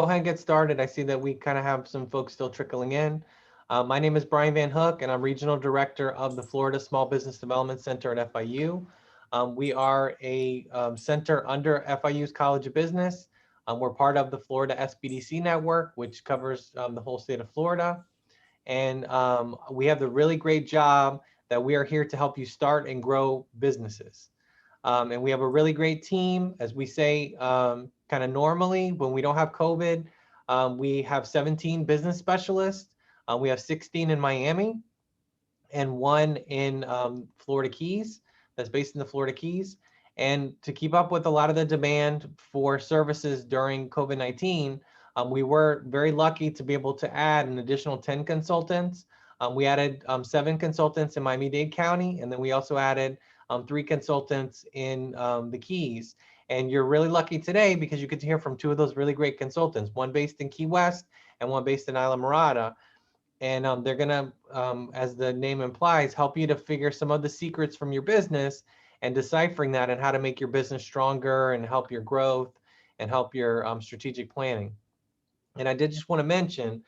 Go ahead and get started. I see that we kind of have some folks still trickling in. My name is Brian Van Hook, and I'm Regional Director of the Florida Small Business Development Center at FIU. We are a center under FIU's College of Business. We're part of the Florida SBDC network, which covers the whole state of Florida. And we have the really great job that we are here to help you start and grow businesses. And we have a really great team, as we say, kind of normally when we don't have COVID. We have 17 business specialists. We have 16 in Miami and one in Florida Keys that's based in the Florida Keys. And to keep up with a lot of the demand for services during COVID-19, we were very lucky to be able to add an additional 10 consultants. We added 7 consultants in Miami-Dade County, and then we also added 3 consultants in the Keys. And you're really lucky today because you get to hear from 2 of those really great consultants, one based in Key West and one based in Isla Mirada. And they're gonna, as the name implies, help you to figure some of the secrets from your business and deciphering that and how to make your business stronger and help your growth and help your strategic planning. And I did just want to mention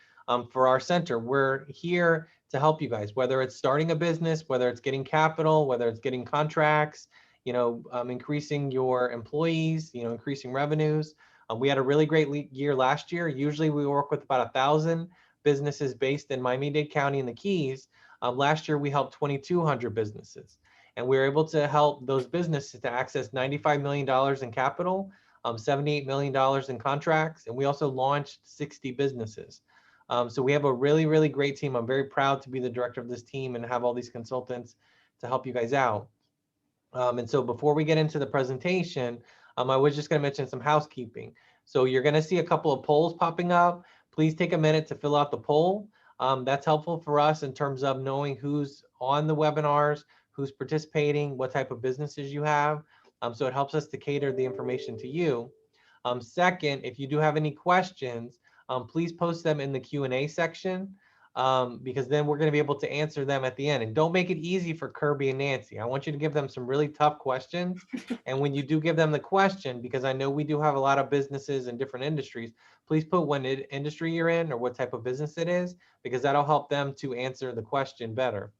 for our center, we're here to help you guys, whether it's starting a business, whether it's getting capital, whether it's getting contracts, increasing your employees, increasing revenues. We had a really great year last year. Usually we work with about 1,000 businesses based in Miami-Dade County and the Keys. Last year we helped 2,200 businesses. And we were able to help those businesses to access $95 million in capital, $78 million in contracts, and we also launched 60 businesses. So we have a really, really great team. I'm very proud to be the director of this team and have all these consultants to help you guys out. And so before we get into the presentation, I was just going to mention some housekeeping. So you're going to see a couple of polls popping up. Please take a minute to fill out the poll. That's helpful for us in terms of knowing who's on the webinars, who's participating, what type of businesses you have. So it helps us to cater the information to you. Second, if you do have any questions, please post them in the Q&A section because then we're going to be able to answer them at the end. And don't make it easy for Kirby and Nancy. I want you to give them some really tough questions. And when you do give them the question, because I know we do have a lot of businesses in different industries, please put what industry you're in or what type of business it is, because that'll help them to answer the question better.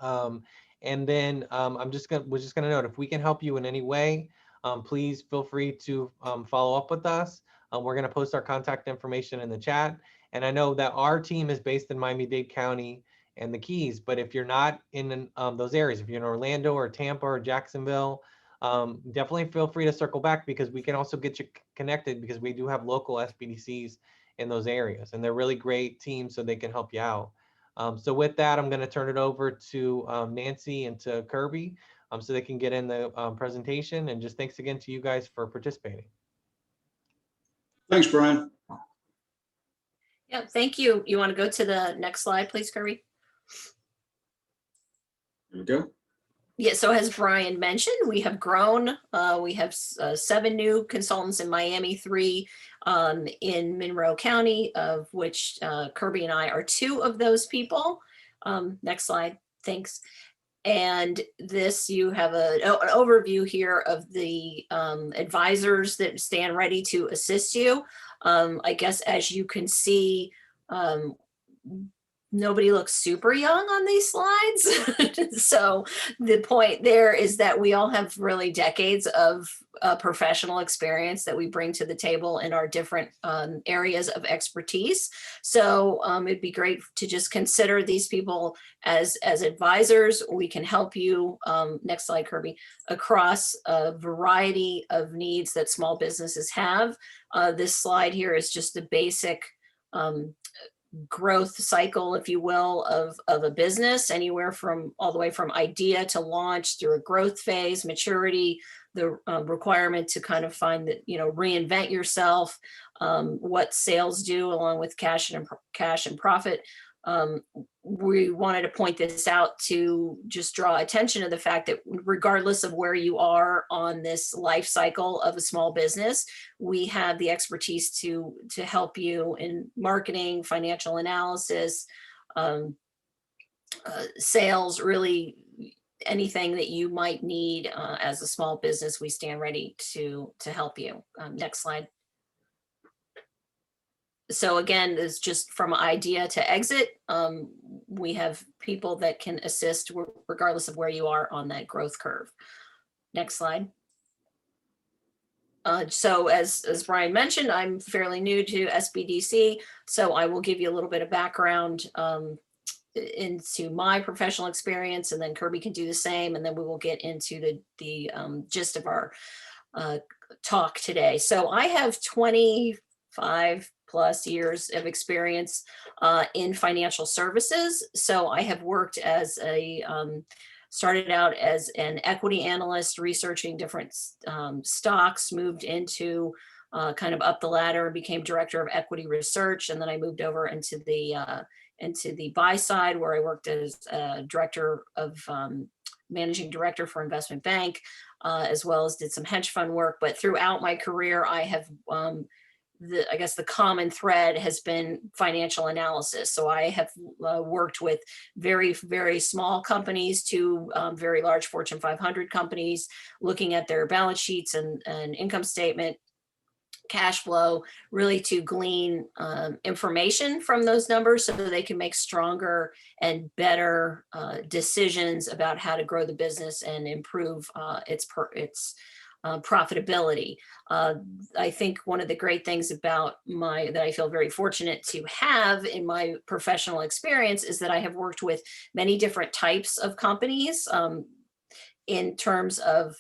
And then we're just gonna note, if we can help you in any way, please feel free to follow up with us. We're gonna post our contact information in the chat. And I know that our team is based in Miami-Dade County and the Keys, but if you're not in those areas, if you're in Orlando or Tampa or Jacksonville, definitely feel free to circle back because we can also get you connected because we do have local SBDCs in those areas and they're really great teams so they can help you out. So with that, I'm going to turn it over to Nancy and to Kirby so they can get in the presentation, and just thanks again to you guys for participating. Thanks, Brian. Yeah, thank you. You want to go to the next slide, please, Kirby? There we go. Yeah, so as Brian mentioned, we have grown. We have 7 new consultants in Miami, 3 in Monroe County, of which Kirby and I are 2 of those people. Next slide, thanks. And this, you have an overview here of the advisors that stand ready to assist you. I guess as you can see, nobody looks super young on these slides. So the point there is that we all have really decades of professional experience that we bring to the table in our different areas of expertise. So it'd be great to just consider these people as advisors. We can help you, next slide, Kirby, across a variety of needs that small businesses have. This slide here is just the basic growth cycle, if you will, of a business, anywhere from all the way from idea to launch through a growth phase, maturity, the requirement to kind of find that, reinvent yourself, what sales do along with cash and profit. We wanted to point this out to just draw attention to the fact that regardless of where you are on this life cycle of a small business, we have the expertise to help you in marketing, financial analysis, sales, really anything that you might need as a small business. We stand ready to help you. Next slide. So again, it's just from idea to exit. We have people that can assist regardless of where you are on that growth curve. Next slide. So as Brian mentioned, I'm fairly new to SBDC, so I will give you a little bit of background into my professional experience, and then Kirby can do the same, and then we will get into the gist of our talk today. So I have 25 plus years of experience in financial services. So I have worked as a started out as an equity analyst researching different stocks, moved into kind of up the ladder and became director of equity research. And then I moved over into the buy side, where I worked as director of managing director for investment bank, as well as did some hedge fund work. But throughout my career, I have I guess the common thread has been financial analysis. So I have worked with very, very small companies to very large Fortune 500 companies, looking at their balance sheets and income statement, cash flow, really to glean information from those numbers so that they can make stronger and better decisions about how to grow the business and improve its profitability. I think one of the great things about that I feel very fortunate to have in my professional experience is that I have worked with many different types of companies in terms of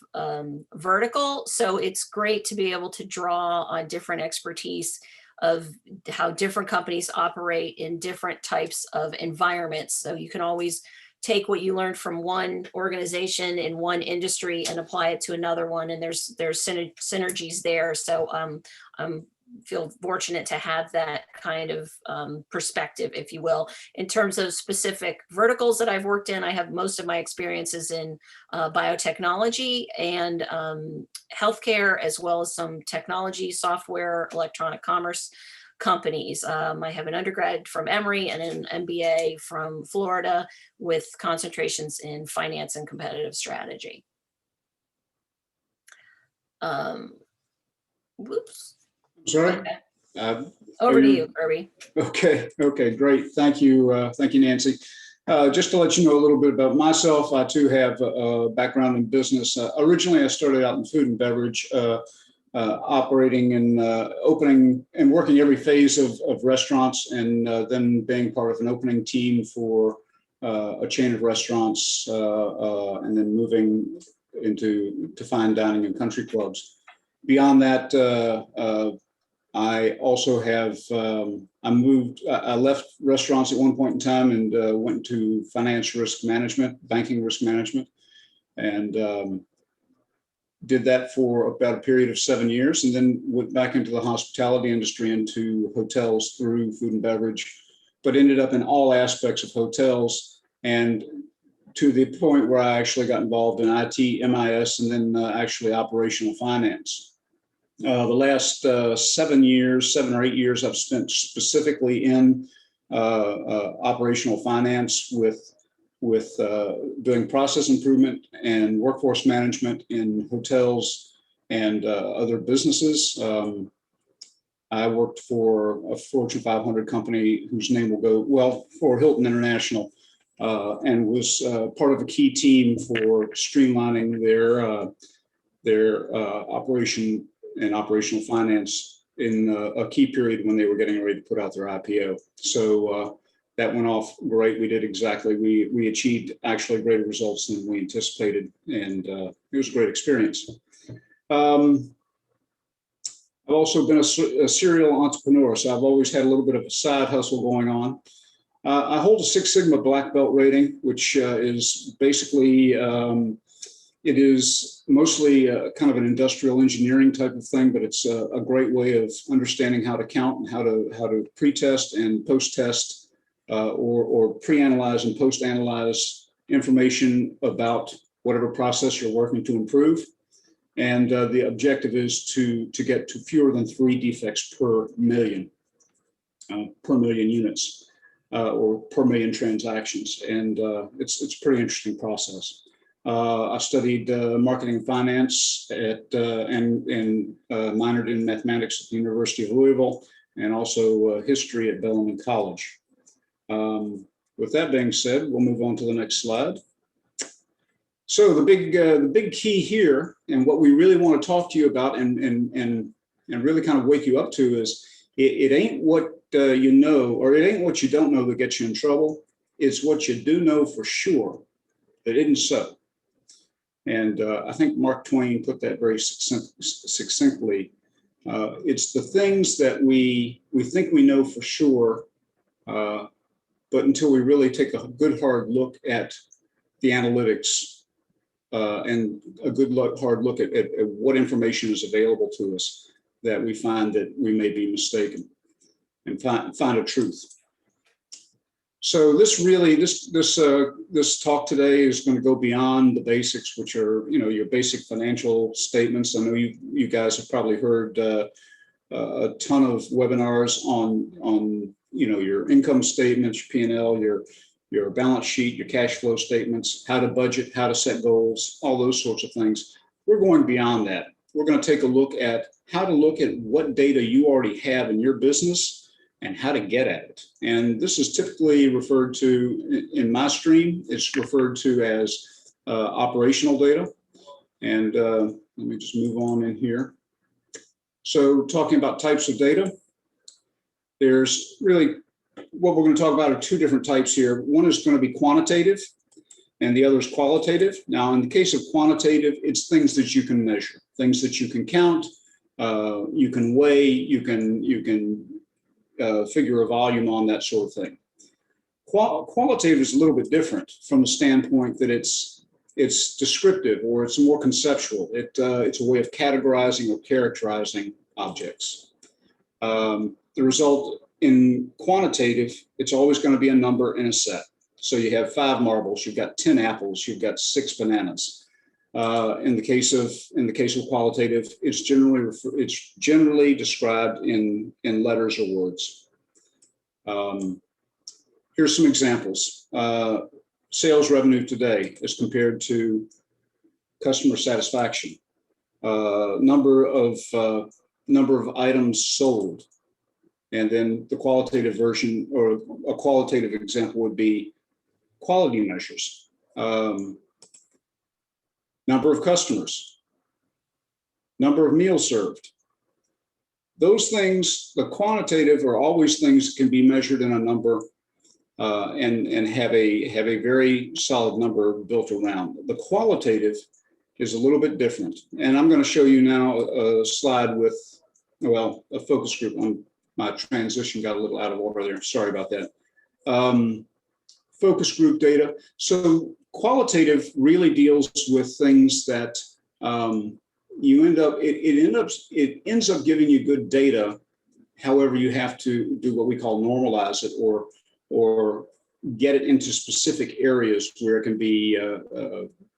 vertical. So it's great to be able to draw on different expertise of how different companies operate in different types of environments. So you can always take what you learned from one organization in one industry and apply it to another one, and there's synergies there. So I'm feel fortunate to have that kind of perspective, if you will. In terms of specific verticals that I've worked in, I have most of my experiences in biotechnology and healthcare, as well as some technology, software, electronic commerce companies. I have an undergrad from Emory and an MBA from Florida with concentrations in finance and competitive strategy. Whoops. Sorry. Okay. Over to you, Kirby. Okay, great. Thank you, Nancy. Just to let you know a little bit about myself, I too have a background in business. Originally, I started out in food and beverage, operating and opening and working every phase of restaurants, and then being part of an opening team for a chain of restaurants, and then moving into fine dining and country clubs. Beyond that, I also have, I left restaurants at one point in time and went to finance risk management, banking risk management, and did that for about a period of 7 years, and then went back into the hospitality industry, into hotels through food and beverage, but ended up in all aspects of hotels, and to the point where I actually got involved in IT, MIS, and then actually operational finance. The last 7 or 8 years I've spent specifically in operational finance with doing process improvement and workforce management in hotels and other businesses. I worked for a Fortune 500 company whose name will go, well, for Hilton International, and was part of a key team for streamlining their operation and operational finance in a key period when they were getting ready to put out their IPO. So that went off great. We did exactly, we achieved actually greater results than we anticipated, and it was a great experience. I've also been a serial entrepreneur, so I've always had a little bit of a side hustle going on. I hold a Six Sigma black belt rating, which is basically, it is mostly kind of an industrial engineering type of thing, but it's a great way of understanding how to count and how to pre-test and post-test, or pre-analyze and post-analyze information about whatever process you're working to improve. And the objective is to get to fewer than 3 defects per million units, or per million transactions. And it's a pretty interesting process. I studied marketing and finance and minored in mathematics at the University of Louisville, and also history at Bellarmine College. With that being said, we'll move on to the next slide. So the big key here, and what we really want to talk to you about, and really kind of wake you up to, is it ain't what you know, or it ain't what you don't know that gets you in trouble. It's what you do know for sure that isn't so. And I think Mark Twain put that very succinctly. It's the things that we think we know for sure, but until we really take a good hard look at the analytics and a good hard look at what information is available to us, that we find that we may be mistaken and find a truth. So this talk today is going to go beyond the basics, which are, your basic financial statements. I know you guys have probably heard a ton of webinars on your income statements, your P&L, your balance sheet, your cash flow statements, how to budget, how to set goals, all those sorts of things. We're going beyond that. We're going to take a look at how to look at what data you already have in your business and how to get at it. And this is typically referred to, in my stream, it's referred to as operational data. And let me just move on in here. So talking about types of data, there's really, what we're going to talk about are two different types here. One is going to be quantitative and the other is qualitative. Now, in the case of quantitative, it's things that you can measure, things that you can count, you can weigh, you can figure a volume on, that sort of thing. Qualitative is a little bit different from the standpoint that it's descriptive, or it's more conceptual. It's a way of categorizing or characterizing objects. The result in quantitative, it's always going to be a number in a set. So you have 5 marbles, you've got 10 apples, you've got 6 bananas. In the case of qualitative, it's generally described in letters or words. Here's some examples. Sales revenue today as compared to customer satisfaction. Number of items sold. And then the qualitative version, or a qualitative example, would be quality measures. Number of customers, number of meals served. Those things, the quantitative, are always things that can be measured in a number and have a very solid number built around. The qualitative is a little bit different. And I'm going to show you now a slide with, well, a focus group. On my transition got a little out of order there. Sorry about that. Focus group data. So qualitative really deals with things that it ends up giving you good data. However, you have to do what we call normalize it, or get it into specific areas where it can be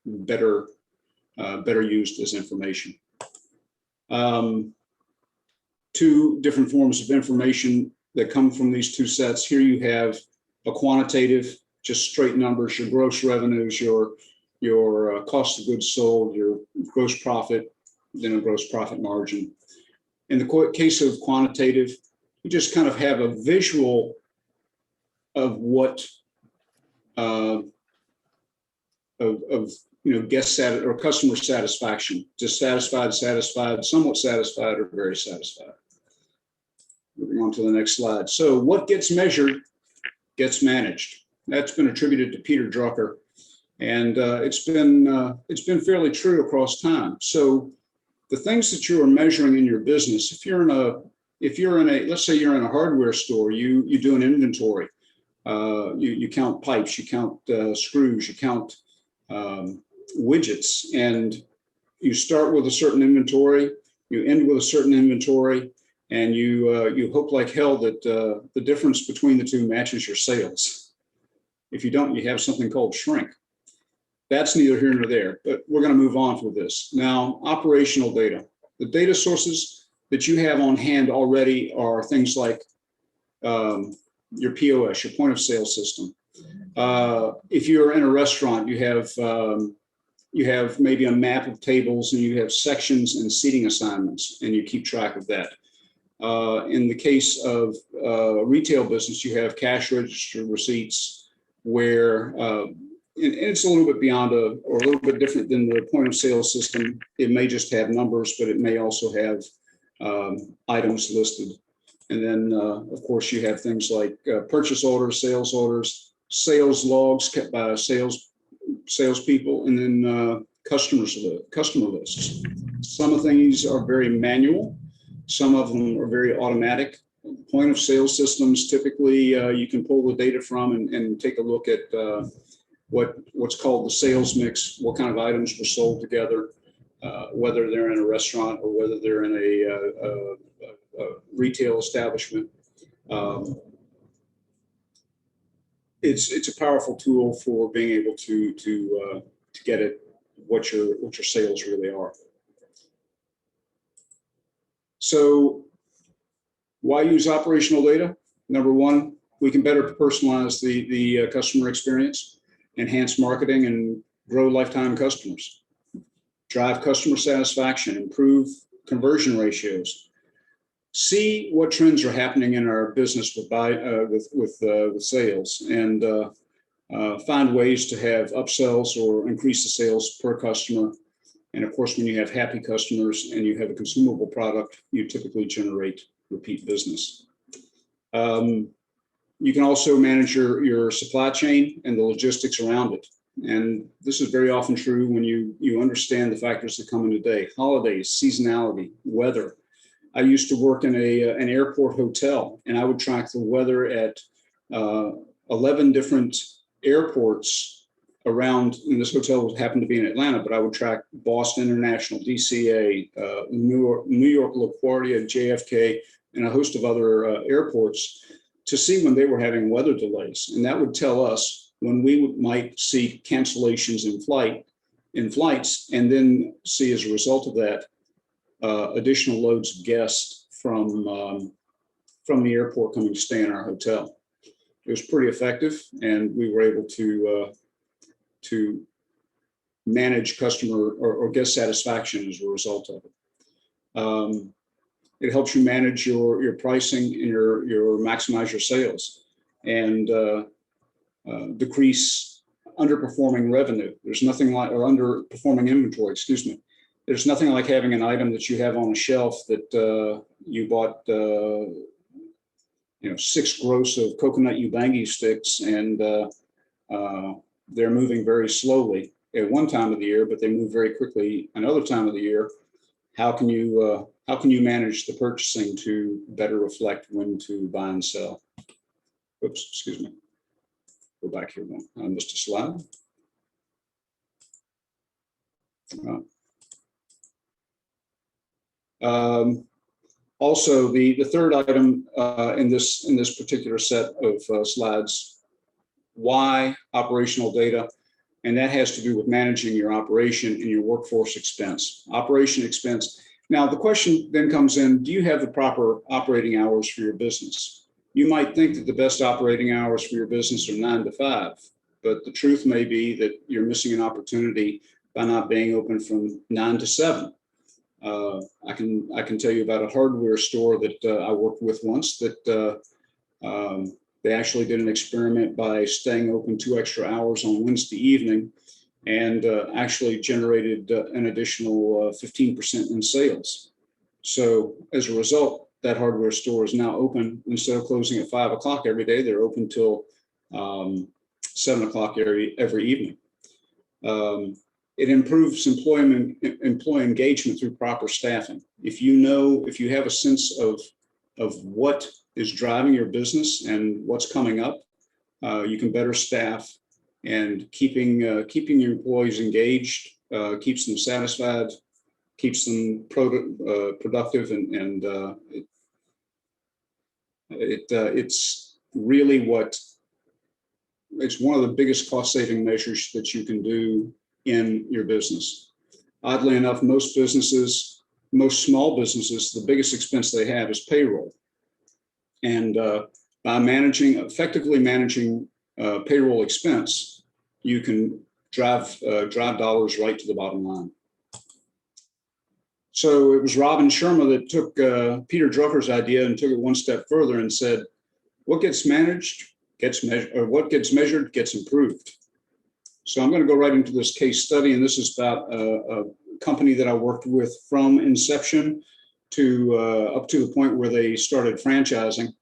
better used as information. Two different forms of information that come from these two sets. Here you have a quantitative, just straight numbers, your gross revenues, your cost of goods sold, your gross profit, then a gross profit margin. In the case of quantitative, you just kind of have a visual of what guest or customer satisfaction, just satisfied, somewhat satisfied, or very satisfied. Moving on to the next slide. So what gets measured gets managed. That's been attributed to Peter Drucker, and it's been fairly true across time. So the things that you are measuring in your business, if you're in a, let's say you're in a hardware store, you do an inventory. You count pipes, you count screws, you count widgets, and you start with a certain inventory, you end with a certain inventory, and you hope like hell that the difference between the two matches your sales. If you don't, you have something called shrink. That's neither here nor there, but we're going to move on with this. Now, operational data. The data sources that you have on hand already are things like your POS, your point of sale system. If you're in a restaurant, you have maybe a map of tables, and you have sections and seating assignments, and you keep track of that. In the case of retail business, you have cash register receipts where, and it's a little bit beyond or a little bit different than the point of sale system. It may just have numbers, but it may also have items listed. And then, of course, you have things like purchase orders, sales logs kept by salespeople, and then customer lists. Some of these are very manual. Some of them are very automatic. Point of sale systems, typically you can pull the data from and take a look at what's called the sales mix, what kind of items were sold together, whether they're in a restaurant or whether they're in a retail establishment. It's a powerful tool for being able to get at what your sales really are. So why use operational data? Number one, we can better personalize the customer experience, enhance marketing, and grow lifetime customers, drive customer satisfaction, improve conversion ratios, see what trends are happening in our business with sales, and find ways to have upsells or increase the sales per customer. And of course, when you have happy customers and you have a consumable product, you typically generate repeat business. You can also manage your supply chain and the logistics around it. And this is very often true when you understand the factors that come into play: holidays, seasonality, weather. I used to work in an airport hotel, and I would track the weather at 11 different airports around, and this hotel happened to be in Atlanta, but I would track Boston International, DCA, New York LaGuardia, JFK, and a host of other airports to see when they were having weather delays. And that would tell us when we might see cancellations in flights, and then see as a result of that, additional loads of guests from the airport coming to stay in our hotel. It was pretty effective, and we were able to manage customer or guest satisfaction as a result of it. It helps you manage your pricing and your maximize your sales, and decrease underperforming revenue. There's nothing like, or underperforming inventory, excuse me. There's nothing like having an item that you have on a shelf that you bought 6 gross of coconut ubangi sticks, and they're moving very slowly at one time of the year, but they move very quickly another time of the year. How can you manage the purchasing to better reflect when to buy and sell? Oops, excuse me. Go back here one. I missed a slide. Also, the third item in this particular set of slides, why operational data, and that has to do with managing your operation and your workforce expense. Operation expense. Now, the question then comes in, do you have the proper operating hours for your business? You might think that the best operating hours for your business are 9 to 5, but the truth may be that you're missing an opportunity by not being open from 9 to 7. I can tell you about a hardware store that I worked with once that they actually did an experiment by staying open 2 extra hours on Wednesday evening, and actually generated an additional 15% in sales. So as a result, that hardware store is now open. Instead of closing at 5 o'clock every day, they're open till 7 o'clock every evening. It improves employee engagement through proper staffing. If you have a sense of what is driving your business and what's coming up, you can better staff, and keeping your employees engaged keeps them satisfied, keeps them productive, and it's really it's one of the biggest cost-saving measures that you can do in your business. Oddly enough, most small businesses, the biggest expense they have is payroll. And by effectively managing payroll expense, you can drive dollars right to the bottom line. So it was Robin Sharma that took Peter Drucker's idea and took it one step further and said, what gets managed gets measured, or what gets measured gets improved. So I'm going to go right into this case study, and this is about a company that I worked with from inception to up to the point where they started franchising.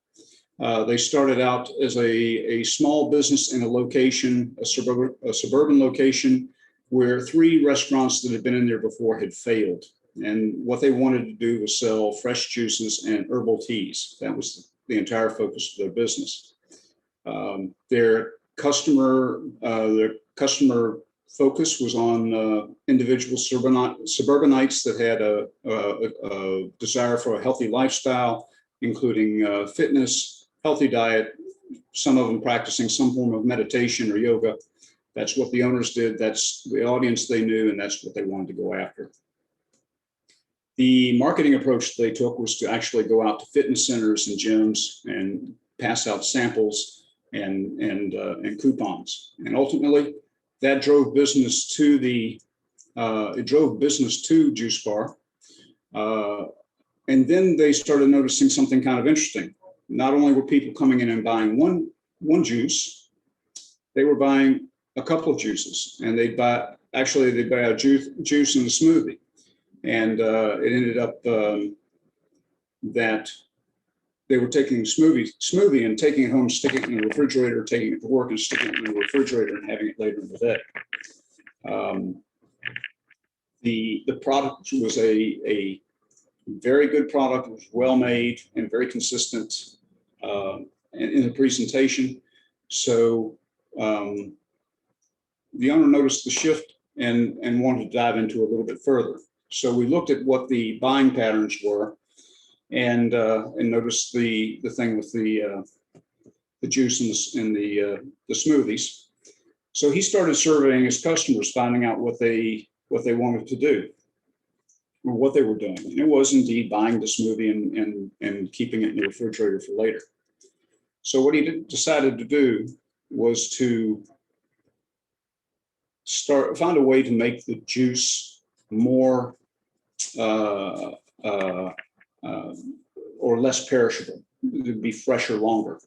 They started out as a small business in a location, a suburban location, where 3 restaurants that had been in there before had failed. And what they wanted to do was sell fresh juices and herbal teas. That was the entire focus of their business. Their customer focus was on individual suburbanites that had a desire for a healthy lifestyle, including fitness, healthy diet, some of them practicing some form of meditation or yoga. That's what the owners did. That's the audience they knew, and that's what they wanted to go after. The marketing approach they took was to actually go out to fitness centers and gyms and pass out samples and coupons. And ultimately, that drove business to Juice Bar. And then they started noticing something kind of interesting. Not only were people coming in and buying one juice, they were buying a couple of juices, and they'd buy a juice and a smoothie. And it ended up that they were taking smoothie and taking it home, sticking it in the refrigerator, taking it to work and sticking it in the refrigerator and having it later in the day. The product was a very good product. It was well made and very consistent in the presentation. So the owner noticed the shift and wanted to dive into it a little bit further. So we looked at what the buying patterns were, and noticed the thing with the juice and the smoothies. So he started surveying his customers, finding out what they wanted to do, or what they were doing. And it was indeed buying the smoothie and keeping it in the refrigerator for later. So what he decided to do was to find a way to make the juice more or less perishable. It would be fresher longer.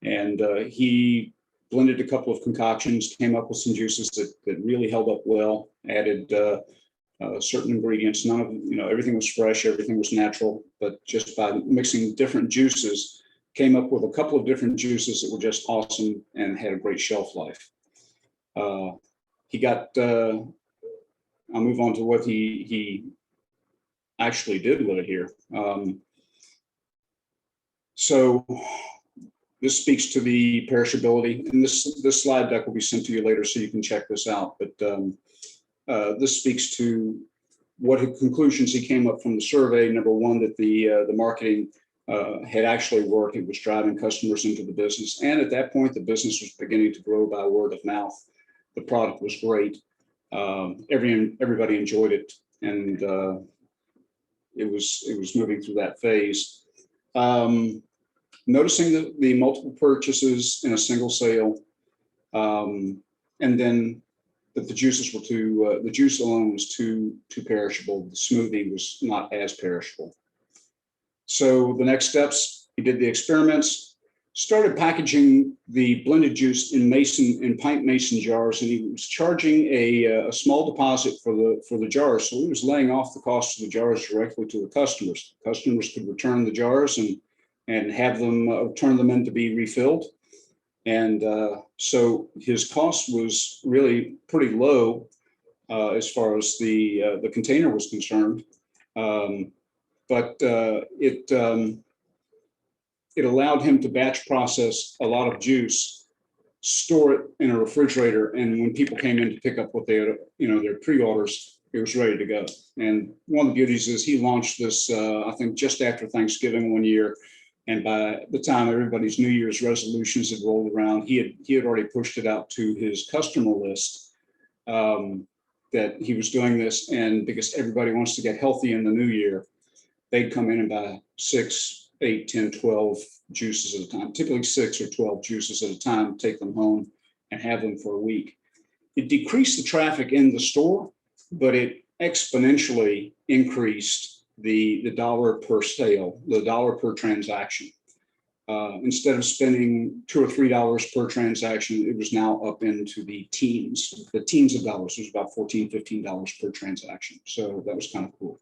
And he blended a couple of concoctions, came up with some juices that really held up well, added certain ingredients. None of, everything was fresh, everything was natural, but just by mixing different juices, came up with a couple of different juices that were just awesome and had a great shelf life. I'll move on to what he actually did with it here. So this speaks to the perishability, and this slide deck will be sent to you later so you can check this out. But this speaks to what conclusions he came up from the survey. Number one, that the marketing had actually worked. It was driving customers into the business. And at that point, the business was beginning to grow by word of mouth. The product was great. Everybody enjoyed it. And it was moving through that phase. Noticing the multiple purchases in a single sale, and then that the juices were the juice alone was too perishable. The smoothie was not as perishable. So the next steps, he did the experiments, started packaging the blended juice in pint mason jars, and he was charging a small deposit for the jars. So he was laying off the cost of the jars directly to the customers. Customers could return the jars and have them turn them in to be refilled. And so his cost was really pretty low as far as the container was concerned. But it allowed him to batch process a lot of juice, store it in a refrigerator, and when people came in to pick up what they had, their pre-orders, it was ready to go. And one of the beauties is he launched this, I think, just after Thanksgiving one year. And by the time everybody's New Year's resolutions had rolled around, he had already pushed it out to his customer list that he was doing this. And because everybody wants to get healthy in the new year, they'd come in and buy 6, 8, 10, 12 juices at a time, typically 6 or 12 juices at a time, take them home and have them for a week. It decreased the traffic in the store, but it exponentially increased the dollar per sale, the dollar per transaction. Instead of spending $2 or $3 per transaction, it was now up into the teens of dollars. It was about $14, $15 per transaction. So that was kind of cool.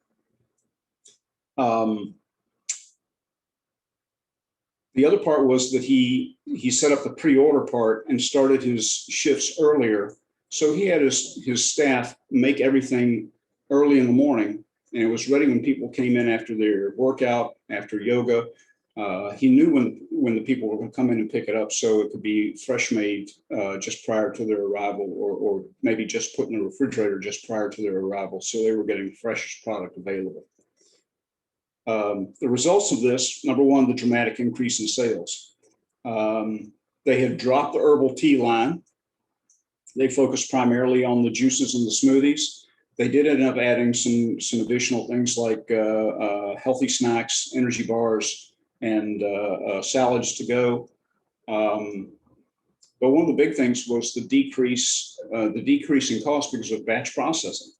The other part was that he set up the pre-order part and started his shifts earlier. So he had his staff make everything early in the morning, and it was ready when people came in after their workout, after yoga. He knew when the people were going to come in and pick it up, so it could be fresh made just prior to their arrival, or maybe just put in the refrigerator just prior to their arrival, so they were getting the freshest product available. The results of this, number one, the dramatic increase in sales. They had dropped the herbal tea line. They focused primarily on the juices and the smoothies. They did end up adding some additional things like healthy snacks, energy bars, and salads to go. But one of the big things was the decrease in cost because of batch processing.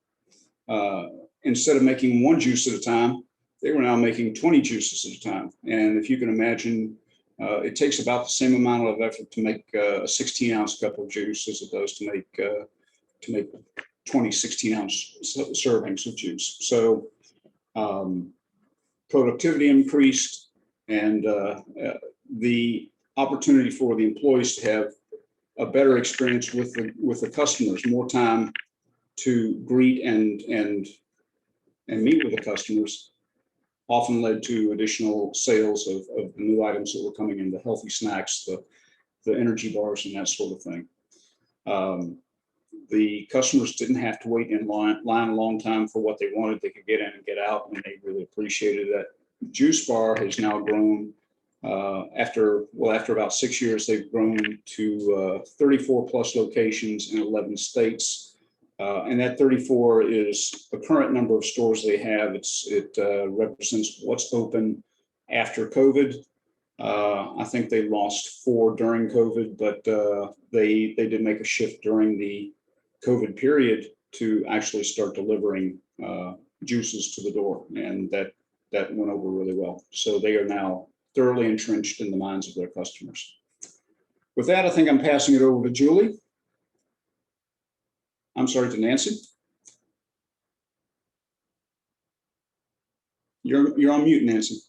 Instead of making one juice at a time, they were now making 20 juices at a time. And if you can imagine, it takes about the same amount of effort to make a 16-ounce cup of juice as it does to make 20 16-ounce servings of juice. So productivity increased, and the opportunity for the employees to have a better experience with the customers, more time to greet and meet with the customers, often led to additional sales of the new items that were coming in, the healthy snacks, the energy bars, and that sort of thing. The customers didn't have to wait in line a long time for what they wanted. They could get in and get out, and they really appreciated that. Juice Bar has now grown after about 6 years. They've grown to 34 plus locations in 11 states. And that 34 is the current number of stores they have. It represents what's open after COVID. I think they lost 4 during COVID, but they did make a shift during the COVID period to actually start delivering juices to the door, and that went over really well. So they are now thoroughly entrenched in the minds of their customers. With that, I think I'm passing it over to Julie. I'm sorry, to Nancy. You're on mute, Nancy.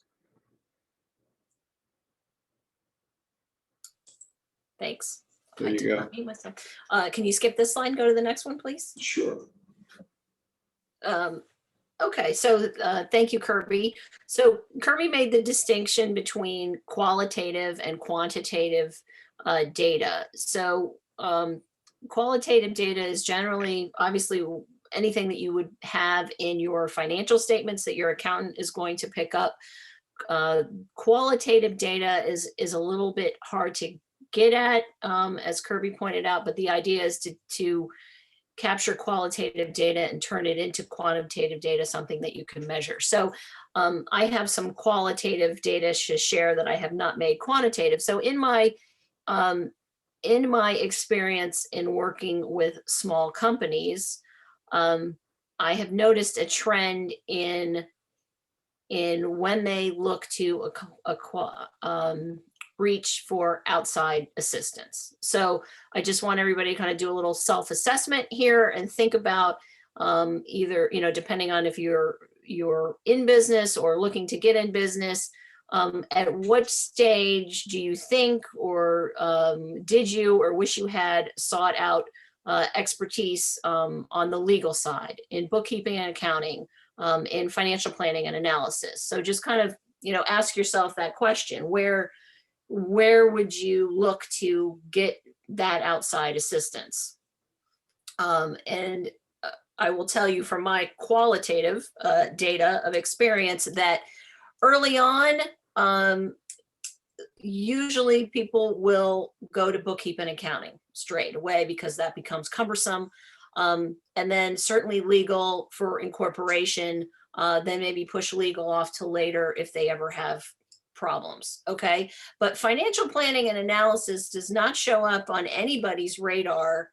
Thanks. There you go. Can you skip this slide and go to the next one, please? Sure. Okay, so thank you, Kirby. So Kirby made the distinction between qualitative and quantitative data. So qualitative data is generally, obviously, anything that you would have in your financial statements that your accountant is going to pick up. Qualitative data is a little bit hard to get at, as Kirby pointed out, but the idea is to capture qualitative data and turn it into quantitative data, something that you can measure. So I have some qualitative data to share that I have not made quantitative. So in my experience in working with small companies, I have noticed a trend in when they look to reach for outside assistance. So I just want everybody to kind of do a little self-assessment here and think about either, depending on if you're in business or looking to get in business, at what stage do you think or did you or wish you had sought out expertise on the legal side, in bookkeeping and accounting, in financial planning and analysis? So just kind of, ask yourself that question. Where would you look to get that outside assistance? And I will tell you from my qualitative data of experience that early on, usually people will go to bookkeeping and accounting straight away because that becomes cumbersome. And then certainly legal for incorporation, then maybe push legal off to later if they ever have problems. Okay. But financial planning and analysis does not show up on anybody's radar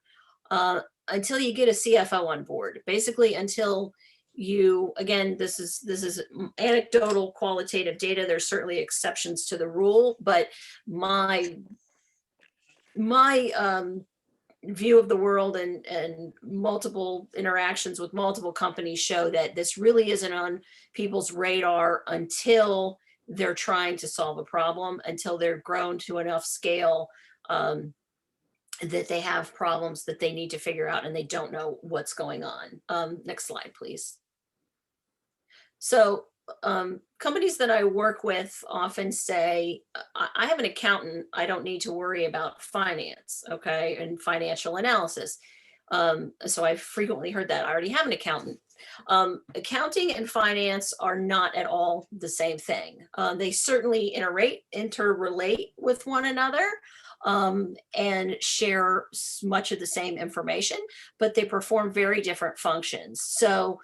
until you get a CFO on board, basically until you, again, this is anecdotal qualitative data. There's certainly exceptions to the rule, but my view of the world and multiple interactions with multiple companies show that this really isn't on people's radar until they're trying to solve a problem, until they're grown to enough scale that they have problems that they need to figure out and they don't know what's going on. Next slide, please. So companies that I work with often say, I have an accountant, I don't need to worry about finance, okay, and financial analysis. So I've frequently heard that. I already have an accountant. Accounting and finance are not at all the same thing. They certainly interrelate with one another and share much of the same information, but they perform very different functions. So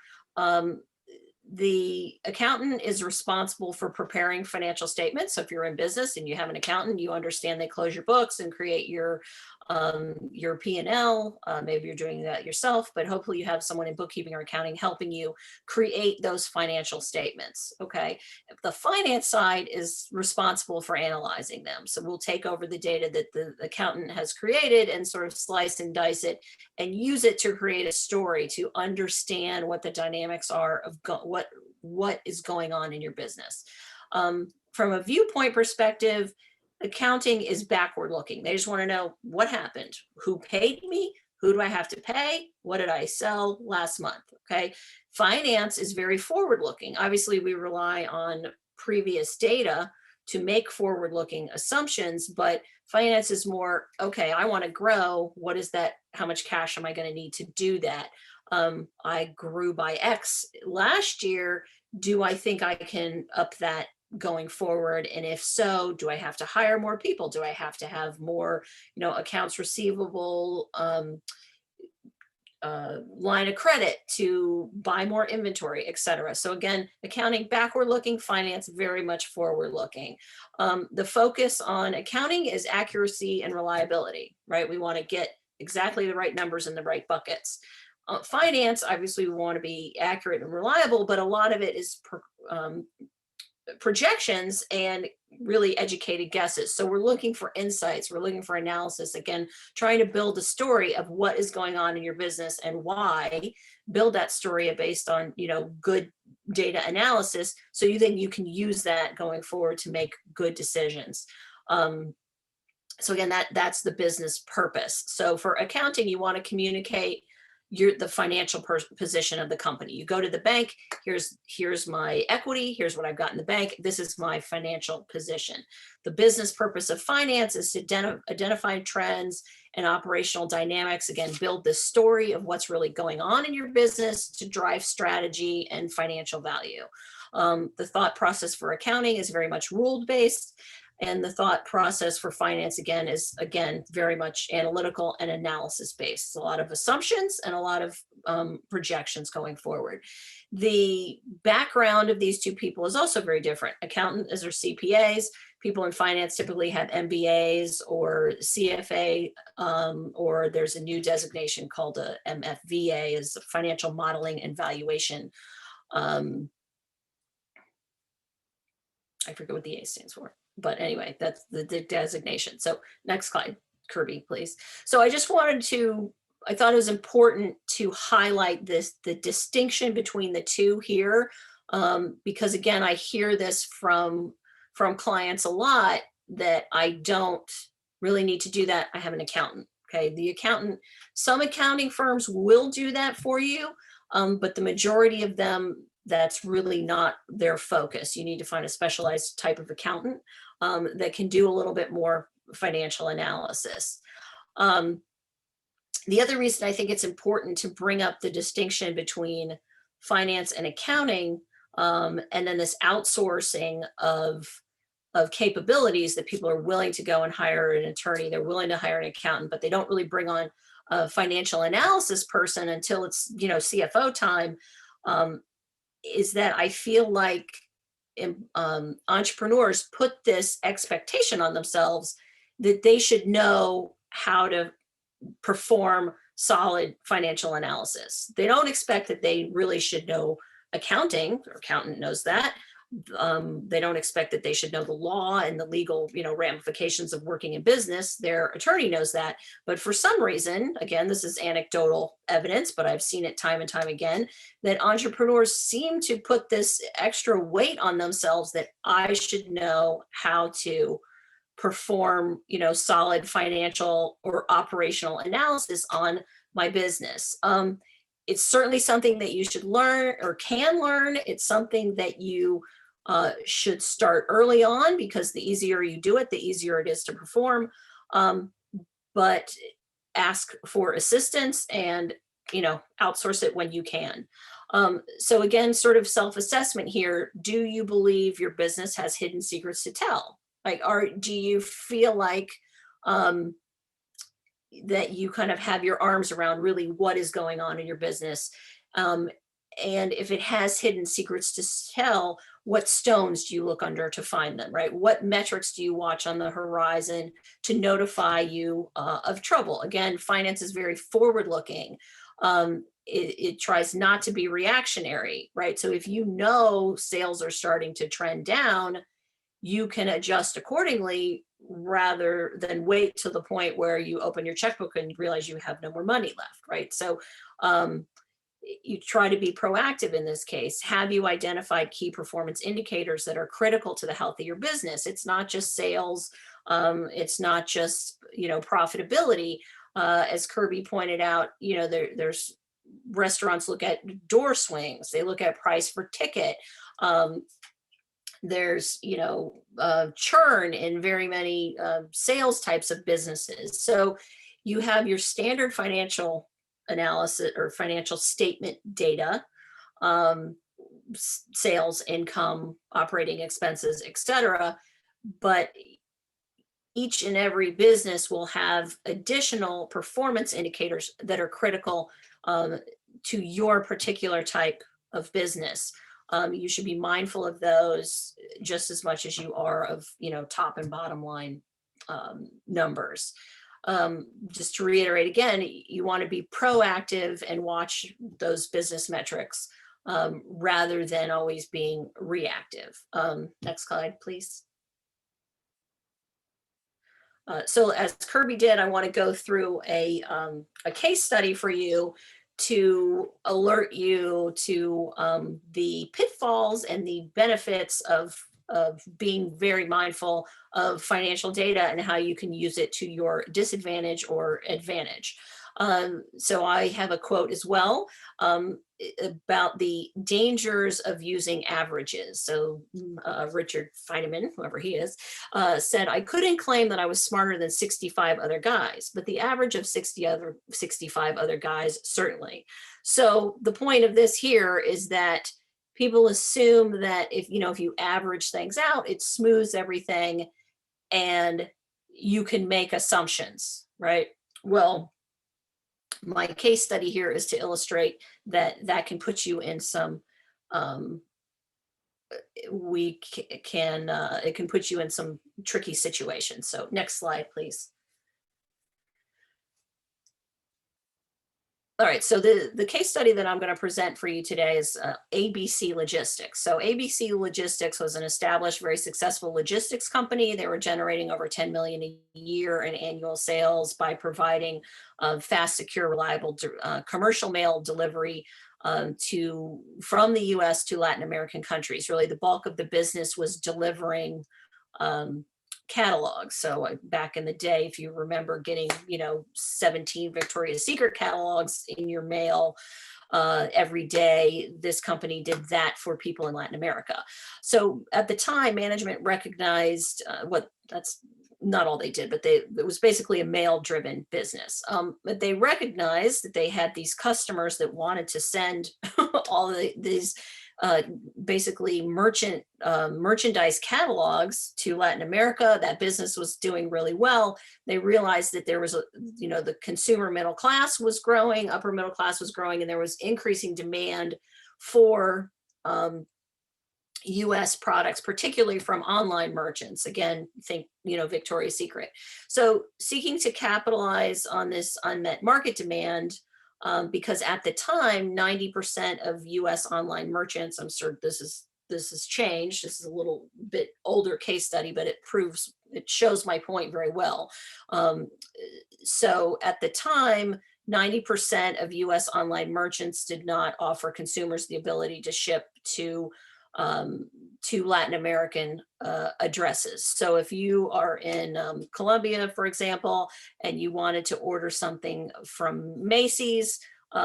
the accountant is responsible for preparing financial statements. So if you're in business and you have an accountant, you understand they close your books and create your P&L. Maybe you're doing that yourself, but hopefully you have someone in bookkeeping or accounting helping you create those financial statements. Okay. The finance side is responsible for analyzing them. So we'll take over the data that the accountant has created and sort of slice and dice it and use it to create a story to understand what the dynamics are of what is going on in your business. From a viewpoint perspective, accounting is backward looking. They just want to know what happened, who paid me, who do I have to pay, what did I sell last month, okay? Finance is very forward looking. Obviously, we rely on previous data to make forward looking assumptions, but finance is more, okay, I want to grow. What is that? How much cash am I going to need to do that? I grew by X last year. Do I think I can up that going forward? And if so, do I have to hire more people? Do I have to have more, accounts receivable, line of credit to buy more inventory, et cetera? So again, accounting backward looking, finance very much forward looking. The focus on accounting is accuracy and reliability, right? We want to get exactly the right numbers in the right buckets. Finance, obviously we want to be accurate and reliable, but a lot of it is projections and really educated guesses. So we're looking for insights, we're looking for analysis, again, trying to build a story of what is going on in your business and why, build that story based on, good data analysis. So you can use that going forward to make good decisions. So again, that's the business purpose. So for accounting, you want to communicate the financial position of the company. You go to the bank, here's my equity, here's what I've got in the bank, this is my financial position. The business purpose of finance is to identify trends and operational dynamics, again, build this story of what's really going on in your business to drive strategy and financial value. The thought process for accounting is very much rule-based. And the thought process for finance, is very much analytical and analysis based. It's a lot of assumptions and a lot of projections going forward. The background of these two people is also very different. Accountants are CPAs. People in finance typically have MBAs or CFA, or there's a new designation called a MFVA, is financial modeling and valuation. I forget what the A stands for. But anyway, that's the designation. So next slide, Kirby, please. So I thought it was important to highlight the distinction between the two here, because again, I hear this from clients a lot that I don't really need to do that. I have an accountant. Okay, some accounting firms will do that for you, but the majority of them, that's really not their focus. You need to find a specialized type of accountant that can do a little bit more financial analysis. The other reason I think it's important to bring up the distinction between finance and accounting, and then this outsourcing of capabilities, that people are willing to go and hire an attorney, they're willing to hire an accountant, but they don't really bring on a financial analysis person until it's CFO time, is that I feel like entrepreneurs put this expectation on themselves that they should know how to perform solid financial analysis. They don't expect that they really should know accounting. Their accountant knows that. They don't expect that they should know the law and the legal, ramifications of working in business. Their attorney knows that. But for some reason, again, this is anecdotal evidence, but I've seen it time and time again, that entrepreneurs seem to put this extra weight on themselves that I should know how to perform, solid financial or operational analysis on my business. It's certainly something that you should learn or can learn. It's something that you should start early on, because the easier you do it, the easier it is to perform. But ask for assistance and, outsource it when you can. So again, sort of self-assessment here. Do you believe your business has hidden secrets to tell? Do you feel like that you kind of have your arms around really what is going on in your business? And if it has hidden secrets to tell, what stones do you look under to find them, right? What metrics do you watch on the horizon to notify you of trouble? Again, finance is very forward-looking. It tries not to be reactionary, right? So if sales are starting to trend down, you can adjust accordingly rather than wait to the point where you open your checkbook and realize you have no more money left, right? So you try to be proactive in this case. Have you identified key performance indicators that are critical to the health of your business? It's not just sales. It's not just, profitability. As Kirby pointed out, there's restaurants look at door swings. They look at price per ticket. There's, churn in very many sales types of businesses. So you have your standard financial analysis or financial statement data, sales, income, operating expenses, etc. But each and every business will have additional performance indicators that are critical to your particular type of business. You should be mindful of those just as much as you are of, top and bottom line numbers. Just to reiterate again, you want to be proactive and watch those business metrics rather than always being reactive. Next slide, please. So as Kirby did, I want to go through a case study for you to alert you to the pitfalls and the benefits of being very mindful of financial data and how you can use it to your disadvantage or advantage. So I have a quote as well about the dangers of using averages. So Richard Feynman, whoever he is, said, "I couldn't claim that I was smarter than 65 other guys, but the average of 65 other guys, certainly." So the point of this here is that people assume that if you average things out, it smooths everything and you can make assumptions, right? Well, my case study here is to illustrate that can put you in some it can put you in some tricky situations. So next slide, please. All right, so the case study that I'm going to present for you today is ABC Logistics. So ABC Logistics was an established, very successful logistics company. They were generating over 10 million a year in annual sales by providing fast, secure, reliable commercial mail delivery from the US to Latin American countries. Really, the bulk of the business was delivering catalogs. So back in the day, if you remember getting, 17 Victoria's Secret catalogs in your mail every day, this company did that for people in Latin America. So at the time, management recognized that's not all they did, but it was basically a mail-driven business. But they recognized that they had these customers that wanted to send all these basically merchandise catalogs to Latin America. That business was doing really well. They realized that there was the consumer middle class was growing, upper middle class was growing, and there was increasing demand for US products, particularly from online merchants. Again, think, Victoria's Secret. So seeking to capitalize on this unmet market demand, because at the time, 90% of US online merchants, I'm sure this has changed. This is a little bit older case study, but it shows my point very well. So at the time, 90% of US online merchants did not offer consumers the ability to ship to Latin American addresses. So if you are in Colombia, for example, and you wanted to order something from Macy's,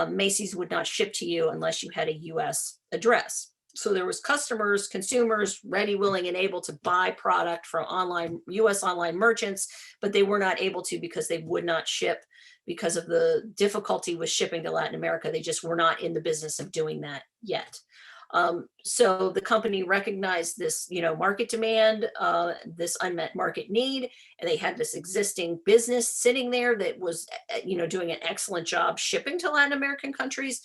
Macy's would not ship to you unless you had a US address. So there was consumers ready, willing, and able to buy product from US online merchants, but they were not able to because they would not ship because of the difficulty with shipping to Latin America. They just were not in the business of doing that yet. So the company recognized this, market demand, this unmet market need, and they had this existing business sitting there that was, doing an excellent job shipping to Latin American countries.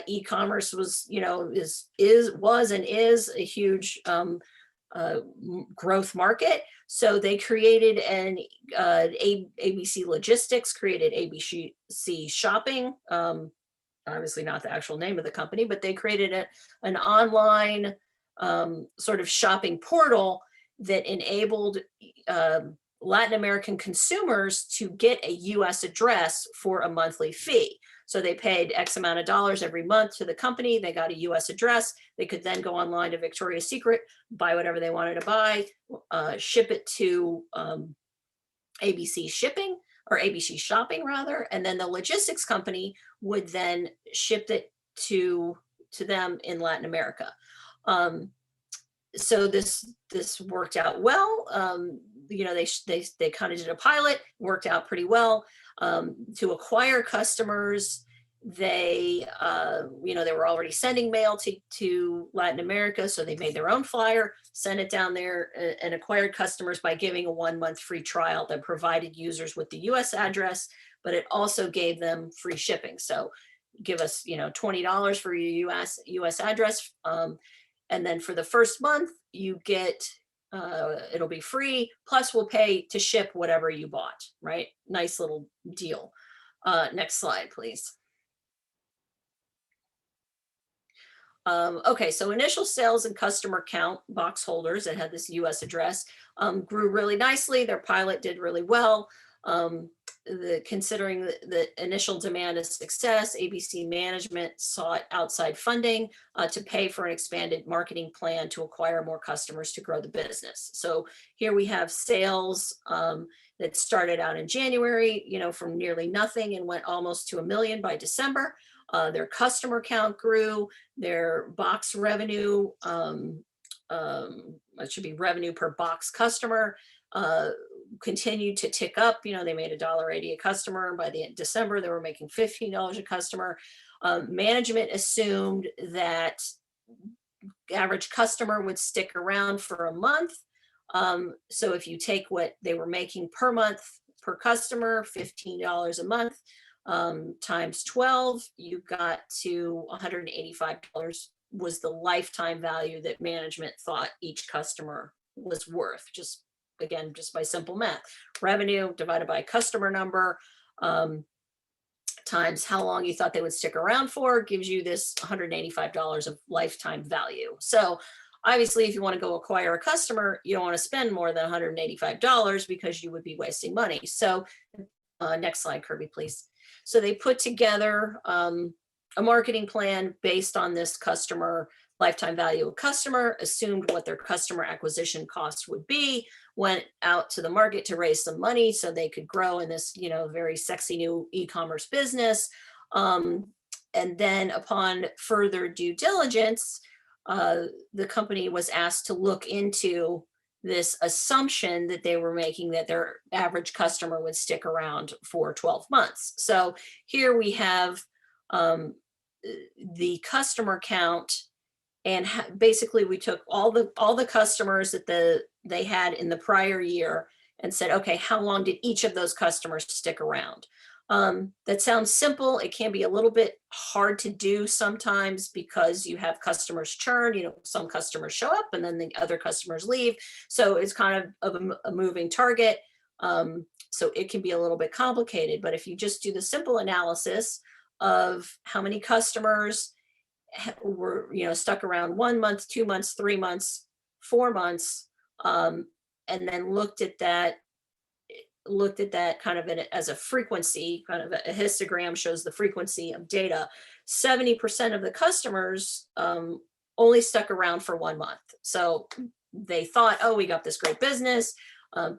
E-commerce was, was and is a huge growth market. So they created ABC Logistics, created ABC Shopping. Obviously not the actual name of the company, but they created an online sort of shopping portal that enabled Latin American consumers to get a US address for a monthly fee. So they paid X amount of dollars every month to the company. They got a US address. They could then go online to Victoria's Secret, buy whatever they wanted to buy, ship it to ABC Shipping, or ABC Shopping rather, and then the logistics company would then ship it to them in Latin America. So this worked out well. They kind of did a pilot, worked out pretty well. To acquire customers, they were already sending mail to Latin America, so they made their own flyer, sent it down there, and acquired customers by giving a 1-month free trial that provided users with the US address, but it also gave them free shipping. So give us $20 for your US address, and then for the first month you get it'll be free, plus we'll pay to ship whatever you bought. Right? Nice little deal. Next slide, please. Okay, so initial sales and customer count, box holders that had this US address, grew really nicely. Their pilot did really well. Considering the initial demand as success, ABC management sought outside funding to pay for an expanded marketing plan to acquire more customers to grow the business. So here we have sales that started out in January, from nearly nothing and went almost to $1 million by December. Their customer count grew, their box revenue, it should be revenue per box customer, continued to tick up. They made $1.80 a customer, and by the end of December, they were making $15 a customer. Management assumed that average customer would stick around for a month. So if you take what they were making per month per customer, $15 a month, times 12, you got to $185 was the lifetime value that management thought each customer was worth. Just by simple math, revenue divided by customer number, times how long you thought they would stick around for, gives you this $185 of lifetime value. So obviously, if you want to go acquire a customer, you don't want to spend more than $185 because you would be wasting money. So next slide, Kirby, please. So they put together a marketing plan based on this customer lifetime value of customer, assumed what their customer acquisition costs would be, went out to the market to raise some money so they could grow in this, very sexy new e-commerce business. And then upon further due diligence, the company was asked to look into this assumption that they were making that their average customer would stick around for 12 months. So here we have the customer count, and basically we took all the customers that they had in the prior year and said, okay, how long did each of those customers stick around? That sounds simple. It can be a little bit hard to do sometimes because you have customers churn, some customers show up and then the other customers leave. So it's kind of a moving target. So it can be a little bit complicated, but if you just do the simple analysis of how many customers were, stuck around 1 month, 2 months, 3 months, 4 months, and then looked at that kind of as a frequency, kind of a histogram shows the frequency of data. 70% of the customers only stuck around for 1 month. So they thought, oh, we got this great business.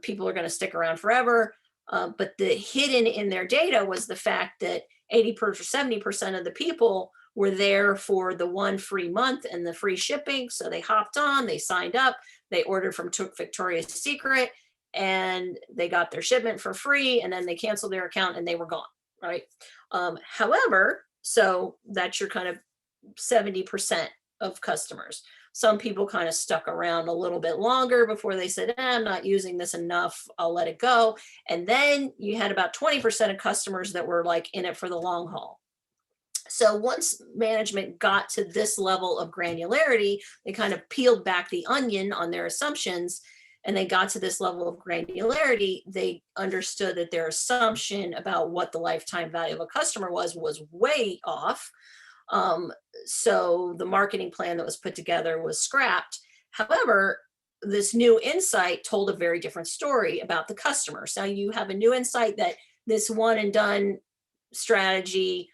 People are going to stick around forever. But the hidden in their data was the fact that 80% or 70% of the people were there for the 1 free month and the free shipping. So they hopped on, they signed up, they ordered from Victoria's Secret, and they got their shipment for free, and then they canceled their account and they were gone, right? However, so that's your kind of 70% of customers. Some people kind of stuck around a little bit longer before they said, I'm not using this enough, I'll let it go. And then you had about 20% of customers that were like in it for the long haul. So once management got to this level of granularity, they kind of peeled back the onion on their assumptions, and they got to this level of granularity. They understood that their assumption about what the lifetime value of a customer was way off. So the marketing plan that was put together was scrapped. However, this new insight told a very different story about the customer. So you have a new insight that this one and done strategy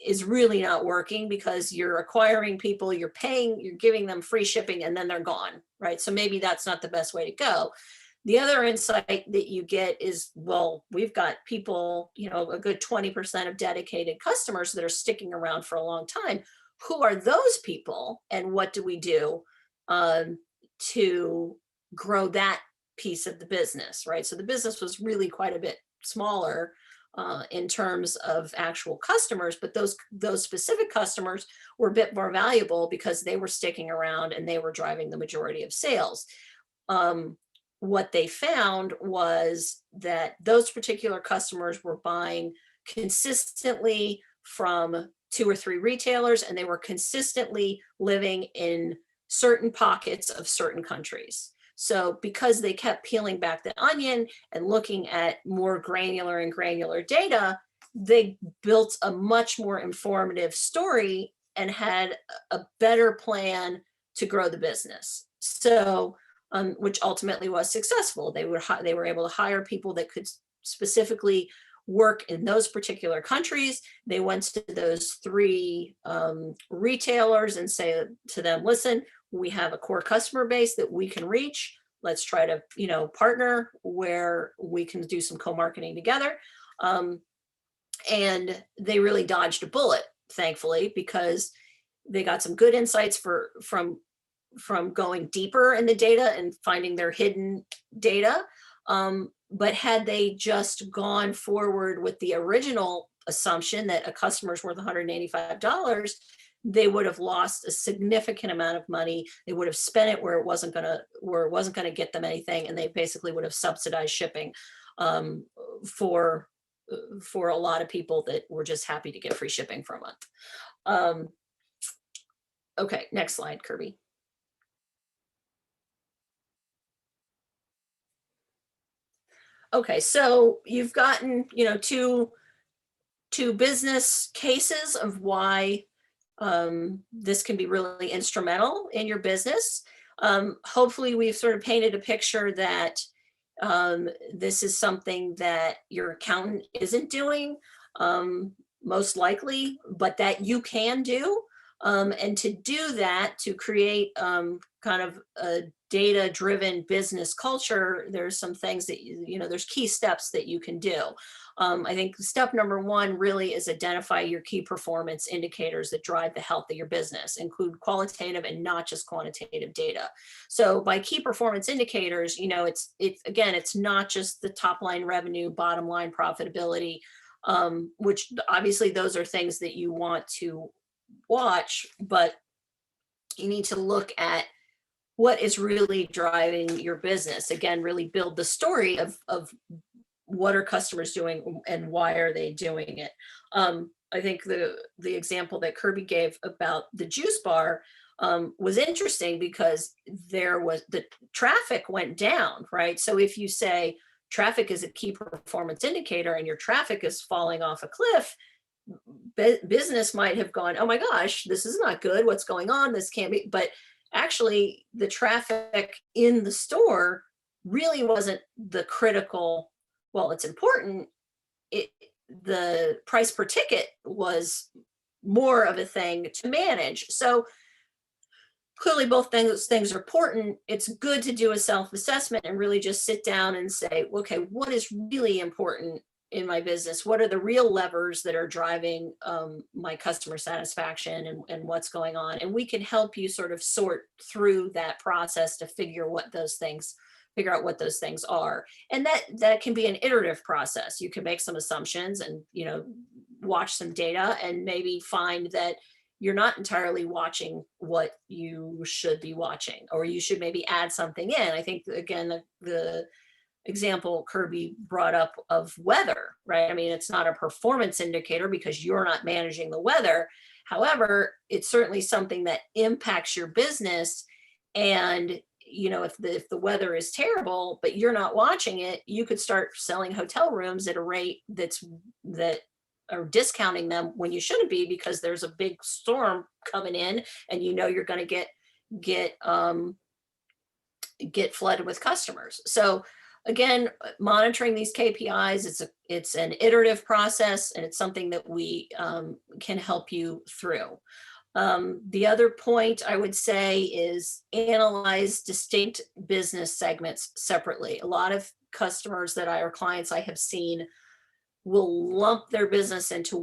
is really not working, because you're acquiring people, you're paying, you're giving them free shipping, and then they're gone, right? So maybe that's not the best way to go. The other insight that you get is, well, we've got people, a good 20% of dedicated customers that are sticking around for a long time. Who are those people, and what do we do to grow that piece of the business, right? So the business was really quite a bit smaller in terms of actual customers, but those specific customers were a bit more valuable because they were sticking around and they were driving the majority of sales. What they found was that those particular customers were buying consistently from 2 or 3 retailers, and they were consistently living in certain pockets of certain countries. So because they kept peeling back the onion and looking at more granular data, they built a much more informative story and had a better plan to grow the business. So, which ultimately was successful. They were able to hire people that could specifically work in those particular countries. They went to those 3 retailers and say to them, listen, we have a core customer base that we can reach. Let's try to, partner where we can do some co-marketing together. And they really dodged a bullet, thankfully, because they got some good insights from going deeper in the data and finding their hidden data. But had they just gone forward with the original assumption that a customer is worth $185, they would have lost a significant amount of money. They would have spent it where it wasn't gonna get them anything, and they basically would have subsidized shipping for a lot of people that were just happy to get free shipping for a month. Okay, next slide, Kirby. Okay, so you've gotten, two business cases of why this can be really instrumental in your business. Hopefully we've sort of painted a picture that this is something that your accountant isn't doing, most likely, but that you can do. And to do that, to create kind of a data-driven business culture, there's some things that, there's key steps that you can do. I think step number 1 really is identify your key performance indicators that drive the health of your business, include qualitative and not just quantitative data. So by key performance indicators, it's not just the top line revenue, bottom line profitability, which obviously those are things that you want to watch, but you need to look at what is really driving your business. Again, really build the story of what are customers doing and why are they doing it? I think the example that Kirby gave about the juice bar was interesting because the traffic went down, right? So if you say traffic is a key performance indicator and your traffic is falling off a cliff, business might have gone, oh my gosh, this is not good. What's going on? This can't be. But actually, the traffic in the store really wasn't the critical. Well, it's important. The price per ticket was more of a thing to manage. So clearly both things are important. It's good to do a self-assessment and really just sit down and say, okay, what is really important in my business? What are the real levers that are driving my customer satisfaction and what's going on? And we can help you sort of sort through that process to figure out what those things are. And that can be an iterative process. You can make some assumptions and, watch some data and maybe find that you're not entirely watching what you should be watching, or you should maybe add something in. I think, again, the example Kirby brought up of weather, right? I mean, it's not a performance indicator because you're not managing the weather. However, it's certainly something that impacts your business. And, if the weather is terrible, but you're not watching it, you could start selling hotel rooms at a rate that are discounting them when you shouldn't be, because there's a big storm coming in and you're going to get flooded with customers. So again, monitoring these KPIs, it's an iterative process, and it's something that we can help you through. The other point I would say is analyze distinct business segments separately. A lot of customers or clients I have seen will lump their business into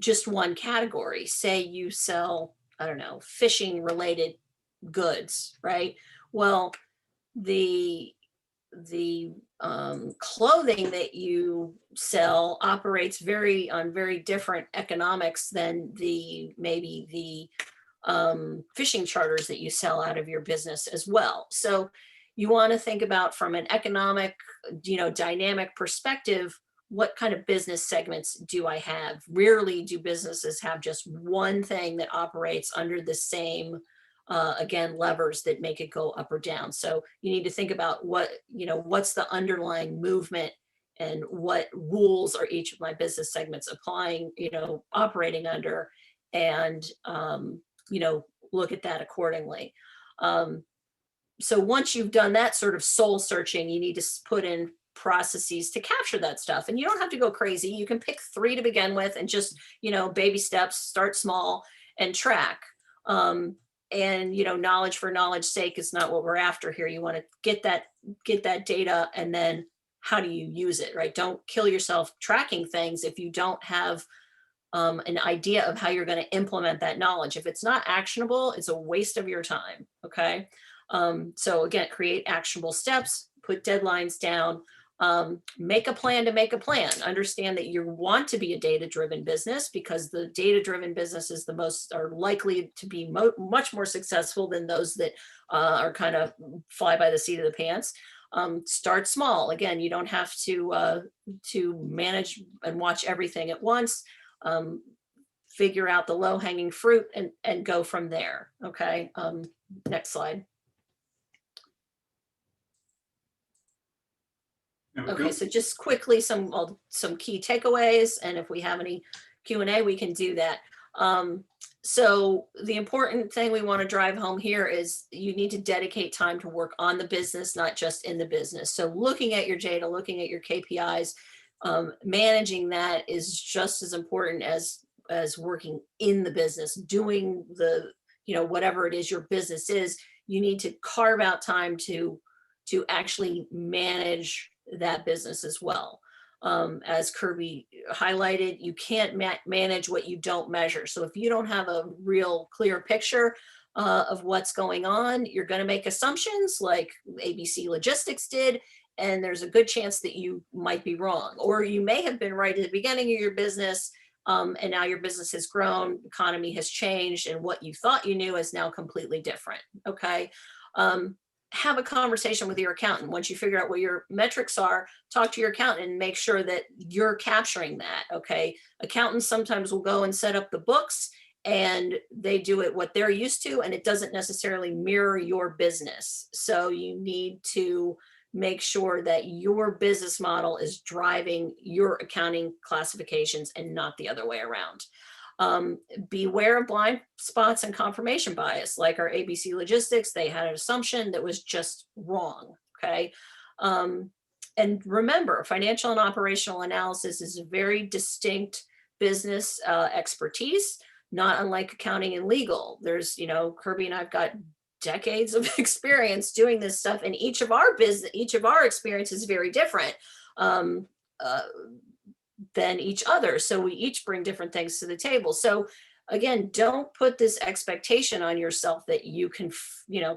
just one category. Say you sell, I don't know, fishing related goods, right? Well, the clothing that you sell operates on very different economics than maybe the fishing charters that you sell out of your business as well. So you want to think about, from an economic, dynamic perspective, what kind of business segments do I have? Rarely do businesses have just one thing that operates under the same again, levers that make it go up or down. So you need to think about what's the underlying movement and what rules are each of my business segments applying, operating under, and, look at that accordingly. So once you've done that sort of soul searching, you need to put in processes to capture that stuff. And you don't have to go crazy. You can pick 3 to begin with and just, baby steps, start small and track. And knowledge for knowledge sake is not what we're after here. You want to get that data, and then how do you use it, right? Don't kill yourself tracking things if you don't have an idea of how you're going to implement that knowledge. If it's not actionable, it's a waste of your time. Okay. So again, create actionable steps, put deadlines down, make a plan to make a plan. Understand that you want to be a data-driven business, because the data-driven businesses are likely to be much more successful than those that are kind of fly by the seat of the pants. Start small. Again, you don't have to manage and watch everything at once. Figure out the low-hanging fruit and go from there. Okay. Next slide. Okay, so just quickly some key takeaways, and if we have any Q&A, we can do that. So the important thing we want to drive home here is you need to dedicate time to work on the business, not just in the business. So looking at your data, looking at your KPIs, managing that is just as important as working in the business, doing the, whatever it is your business is. You need to carve out time to actually manage that business as well. As Kirby highlighted, you can't manage what you don't measure. So if you don't have a real clear picture of what's going on, you're going to make assumptions like ABC Logistics did, and there's a good chance that you might be wrong. Or you may have been right at the beginning of your business, and now your business has grown, economy has changed, and what you thought you knew is now completely different. Okay. have a conversation with your accountant. Once you figure out what your metrics are, talk to your accountant and make sure that you're capturing that. Okay. Accountants sometimes will go and set up the books and they do it what they're used to, and it doesn't necessarily mirror your business. So you need to make sure that your business model is driving your accounting classifications and not the other way around. Beware of blind spots and confirmation bias. Like our ABC Logistics, they had an assumption that was just wrong. Okay. And remember, financial and operational analysis is a very distinct business expertise, not unlike accounting and legal. There's, Kirby and I've got decades of experience doing this stuff, and each of our experience is very different. Than each other. So we each bring different things to the table. So again, don't put this expectation on yourself that you can,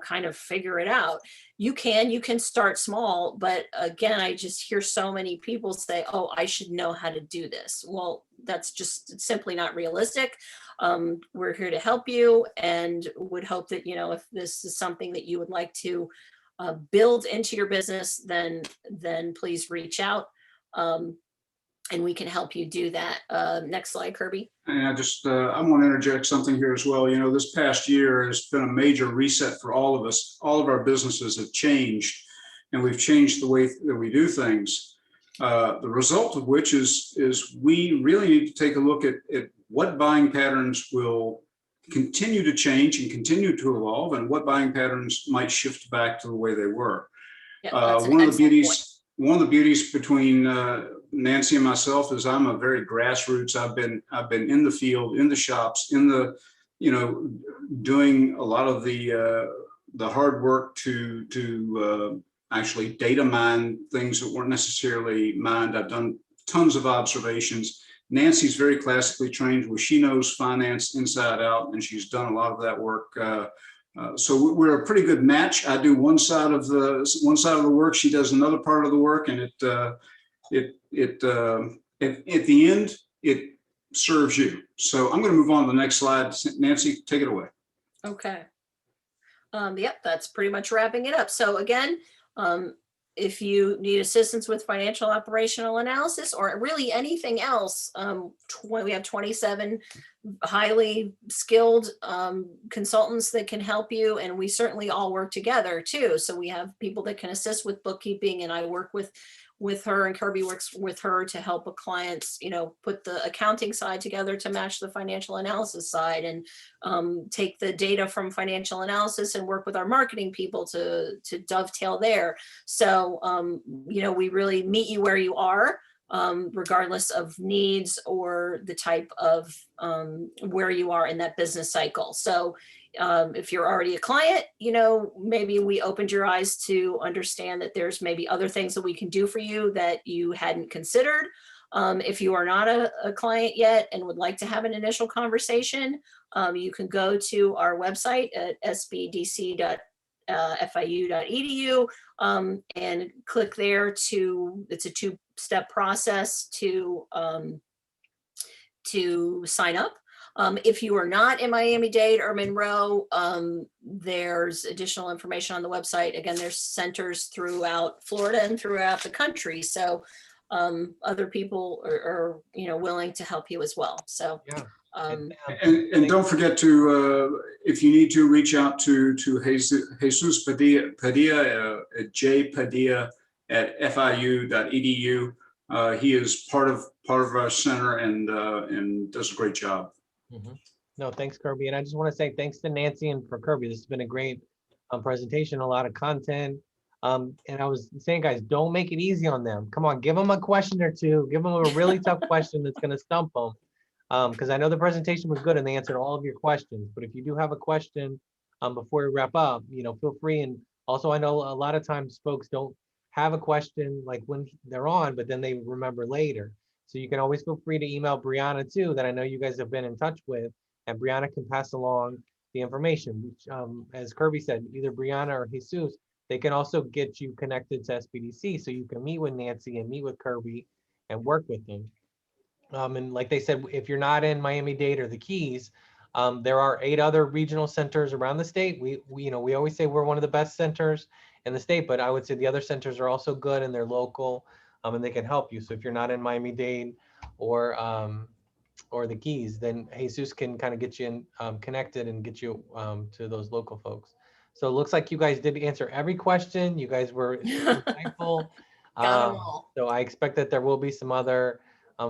kind of figure it out. You can start small, but again, I just hear so many people say, oh, I should know how to do this. Well, that's just simply not realistic. We're here to help you, and would hope that, if this is something that you would like to build into your business, then please reach out. And we can help you do that. Next slide, Kirby. And I want to interject something here as well. This past year has been a major reset for all of us. All of our businesses have changed, and we've changed the way that we do things. The result of which is we really need to take a look at what buying patterns will continue to change and continue to evolve, and what buying patterns might shift back to the way they were. Yeah, one of the beauties between Nancy and myself is I'm a very grassroots. I've been in the field, in the shops, doing a lot of the hard work to actually data mine things that weren't necessarily mined. I've done tons of observations. Nancy's very classically trained, where she knows finance inside out, and she's done a lot of that work. So we're a pretty good match. I do one side of the work, she does another part of the work, and at the end, it serves you. So I'm going to move on to the next slide. Nancy, take it away. Okay. Yep, that's pretty much wrapping it up. So again, if you need assistance with financial operational analysis or really anything else, we have 27 highly skilled consultants that can help you, and we certainly all work together too. So we have people that can assist with bookkeeping, and I work with her, and Kirby works with her to help a clients, put the accounting side together to match the financial analysis side, and take the data from financial analysis and work with our marketing people to dovetail there. So, we really meet you where you are, regardless of needs or the type of where you are in that business cycle. So if you're already a client, maybe we opened your eyes to understand that there's maybe other things that we can do for you that you hadn't considered. If you are not a client yet and would like to have an initial conversation, you can go to our website at sbdc.fiu.edu and click there it's a two-step process to sign up. If you are not in Miami-Dade or Monroe, there's additional information on the website. Again, there's centers throughout Florida and throughout the country. So other people are willing to help you as well. So Yeah. And don't forget to, if you need to, reach out to Jesus Padilla at jpadilla@fiu.edu. He is part of our center and does a great job. Mm-hmm. No, thanks, Kirby. And I just want to say thanks to Nancy and for Kirby. This has been a great presentation, a lot of content. And I was saying, guys, don't make it easy on them. Come on, give them a question or two. Give them a really tough question that's going to stump them. Because I know the presentation was good and they answered all of your questions. But if you do have a question before we wrap up, feel free. And also, I know a lot of times folks don't have a question like when they're on, but then they remember later. So you can always feel free to email Brianna too, that I know you guys have been in touch with, and Brianna can pass along the information, which, as Kirby said, either Brianna or Jesus, they can also get you connected to SBDC so you can meet with Nancy and meet with Kirby and work with them. And like they said, if you're not in Miami-Dade or the Keys, There are 8 other regional centers around the state. We always say we're one of the best centers in the state, but I would say the other centers are also good and they're local, and they can help you. So if you're not in Miami-Dade or the Keys, then Jesus can kind of get you in, connected and get you to those local folks. So it looks like you guys did answer every question. You guys were insightful. Got 'em all. So I expect that there will be some other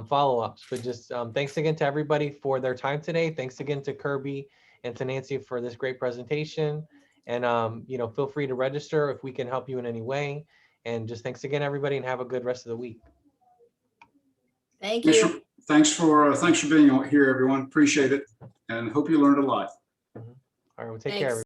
follow-ups, but just thanks again to everybody for their time today. Thanks again to Kirby and to Nancy for this great presentation. And feel free to register if we can help you in any way. And just thanks again, everybody, and have a good rest of the week. Thank Thanks you. thanks for being here, everyone. Appreciate it, and hope you learned a lot. All right, well, take Thanks. care, everybody.